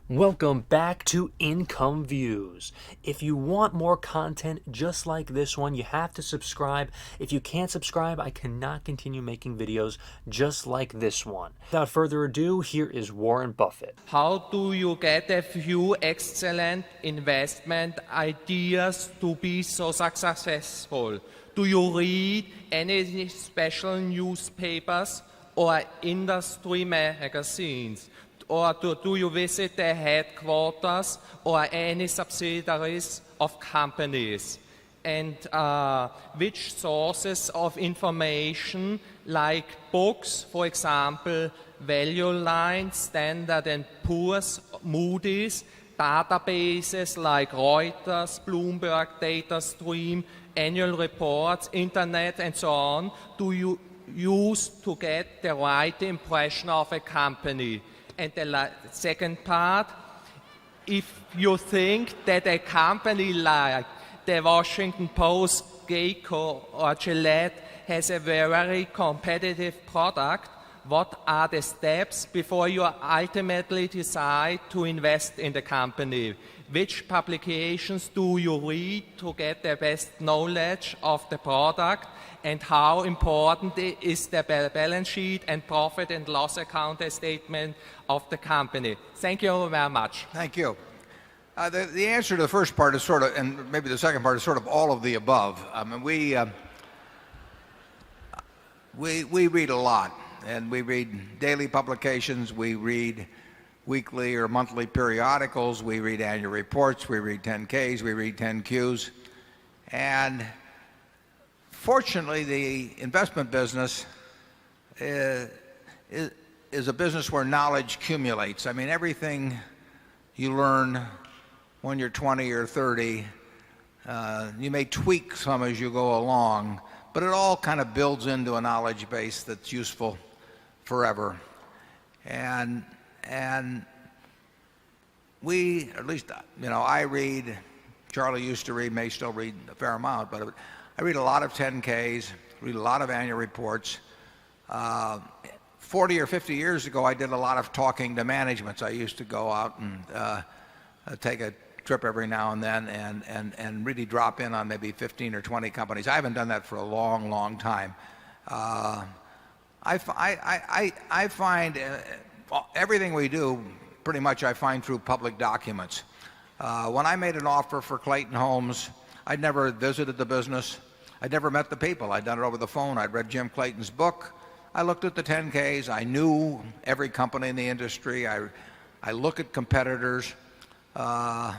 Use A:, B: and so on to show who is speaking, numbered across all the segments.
A: Welcome back to Income Views. If you want more content just like this one, you have to subscribe. If you can't subscribe, I cannot continue making videos just like this one. Without further ado, here is Warren Buffett.
B: How do you get a few excellent investment ideas to be so successful? Do you read any special newspapers or industry magazines? Or do you visit the headquarters or any subsidiaries of companies? And which sources of information, like books, for example, Value Line, Standard & Poor's, Moody's, databases like Reuters, Bloomberg, DataStream, annual reports, internet, and so on, do you use to get the right impression of a company? And the second part, if you think that a company like the Washington Post, Geico, or Gillette has a very competitive product, what are the steps before you ultimately decide to invest in the company? Which publications do you read to get the best knowledge of the product? And how important is the balance sheet and profit and loss account statement of the company? Thank you very much.
C: Thank you. The answer to the first part is sort of, and maybe the second part is sort of all of the above. I mean, we read a lot, and we read daily publications, we read weekly or monthly periodicals, we read annual reports, we read 10Ks, we read 10Qs, and fortunately, the investment business is a business where knowledge accumulates. I mean, everything you learn when you're 20 or 30, you may tweak some as you go along, but it all kind of builds into a knowledge base that's useful forever. And we, at least, I read, Charlie used to read, may still read a fair amount, but I read a lot of 10Ks, read a lot of annual reports. 40 or 50 years ago, I did a lot of talking to managements. I used to go out and take a trip every now and then and really drop in on maybe 15 or 20 companies. I haven't done that for a long, long time. I find everything we do, pretty much I find through public documents. When I made an offer for Clayton Homes, I'd never visited the business. I'd never met the people. I'd done it over the phone. I'd read Jim Clayton's book. I looked at the 10Ks. I knew every company in the industry. I look at competitors. And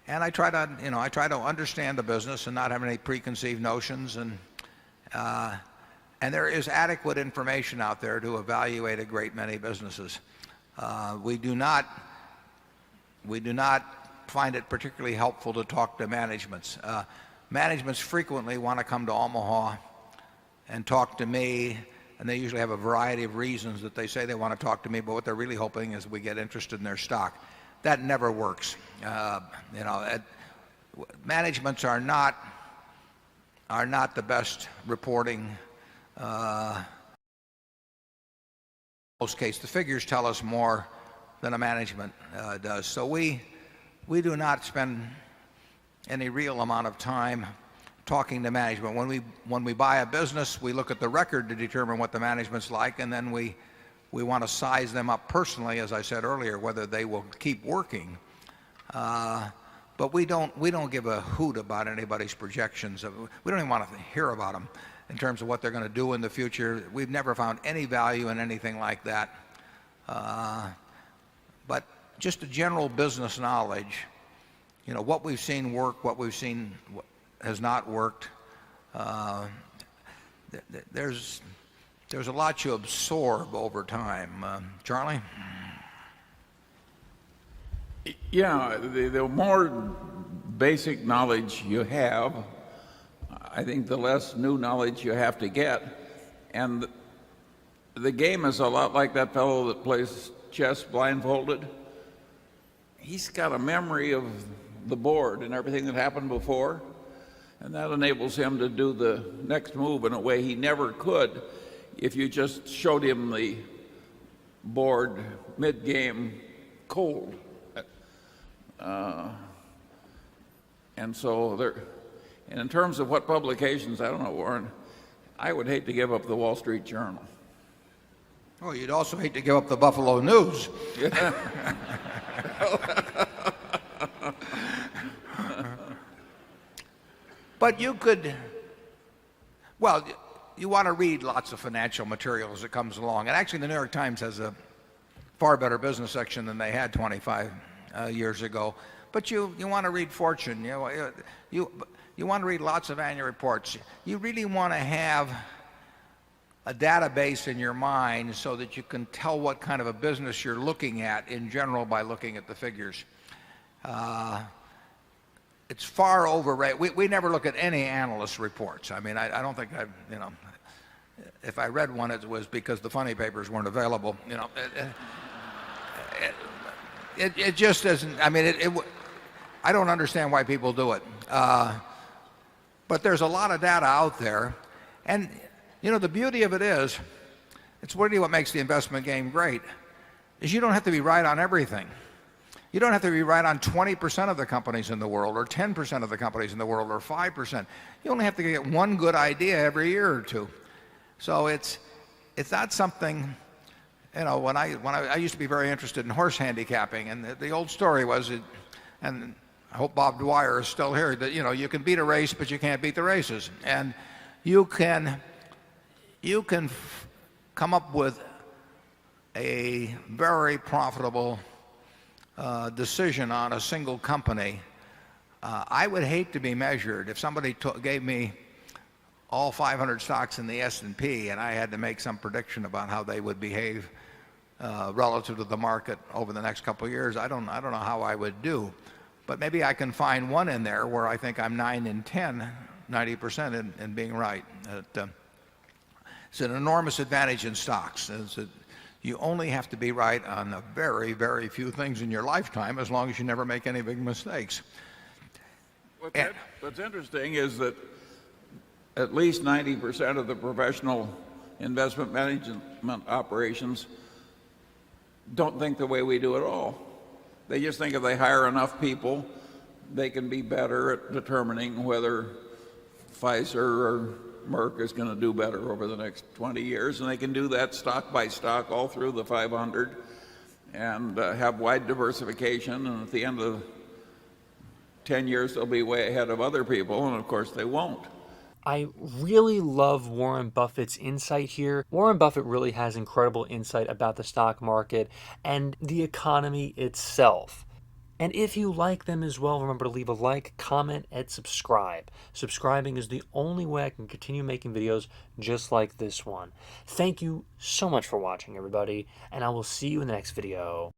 C: I try to understand the business and not have any preconceived notions. And there is adequate information out there to evaluate a great many businesses. We do not find it particularly helpful to talk to managements. Managements frequently want to come to Omaha and talk to me, and they usually have a variety of reasons that they say they want to talk to me, but what they're really hoping is we get interested in their stock. That never works. Managements are not the best reporting. In most cases, the figures tell us more than a management does. So we do not spend any real amount of time talking to management. When we buy a business, we look at the record to determine what the management's like, and then we want to size them up personally, as I said earlier, whether they will keep working. But we don't give a hoot about anybody's projections. We don't even want to hear about them in terms of what they're going to do in the future. We've never found any value in anything like that. But just a general business knowledge, what we've seen work, what we've seen has not worked. There's a lot you absorb over time. Charlie?
D: Yeah, the more basic knowledge you have, I think the less new knowledge you have to get. And the game is a lot like that fellow that plays chess blindfolded. He's got a memory of the board and everything that happened before, and that enables him to do the next move in a way he never could if you just showed him the board mid-game cold. And so there, and in terms of what publications, I don't know, Warren, I would hate to give up the Wall Street Journal.
C: Oh, you'd also hate to give up the Buffalo News. But you could, well, you want to read lots of financial material as it comes along. And actually, the New York Times has a far better business section than they had 25 years ago. But you want to read Fortune. You want to read lots of annual reports. You really want to have a database in your mind so that you can tell what kind of a business you're looking at in general by looking at the figures. It's far overrated. We never look at any analyst reports. I mean, I don't think I've, if I read one, it was because the funny papers weren't available. It just doesn't, I mean, I don't understand why people do it. But there's a lot of data out there. And, the beauty of it is, it's really what makes the investment game great, is you don't have to be right on everything. You don't have to be right on 20% of the companies in the world, or 10% of the companies in the world, or 5%. You only have to get one good idea every year or two. So it's not something, when I used to be very interested in horse handicapping, and the old story was, and I hope Bob Dwyer is still here, that you can beat a race, but you can't beat the races. And you can come up with a very profitable decision on a single company. I would hate to be measured if somebody gave me all 500 stocks in the S&P and I had to make some prediction about how they would behave relative to the market over the next couple of years. I don't know how I would do, but maybe I can find one in there where I think I'm 9 in 10, 90% in being right. It's an enormous advantage in stocks. You only have to be right on a very, very few things in your lifetime, as long as you never make any big mistakes.
D: What's interesting is that at least 90% of the professional investment management operations don't think the way we do at all. They just think if they hire enough people, they can be better at determining whether Pfizer or Merck is going to do better over the next 20 years, and they can do that stock by stock all through the 500 and have wide diversification, and at the end of 10 years they'll be way ahead of other people, and of course they won't.
A: I really love Warren Buffett's insight here. Warren Buffett really has incredible insight about the stock market and the economy itself. And if you like them as well, remember to leave a like, comment, and subscribe. Subscribing is the only way I can continue making videos just like this one. Thank you so much for watching, everybody, and I will see you in the next video.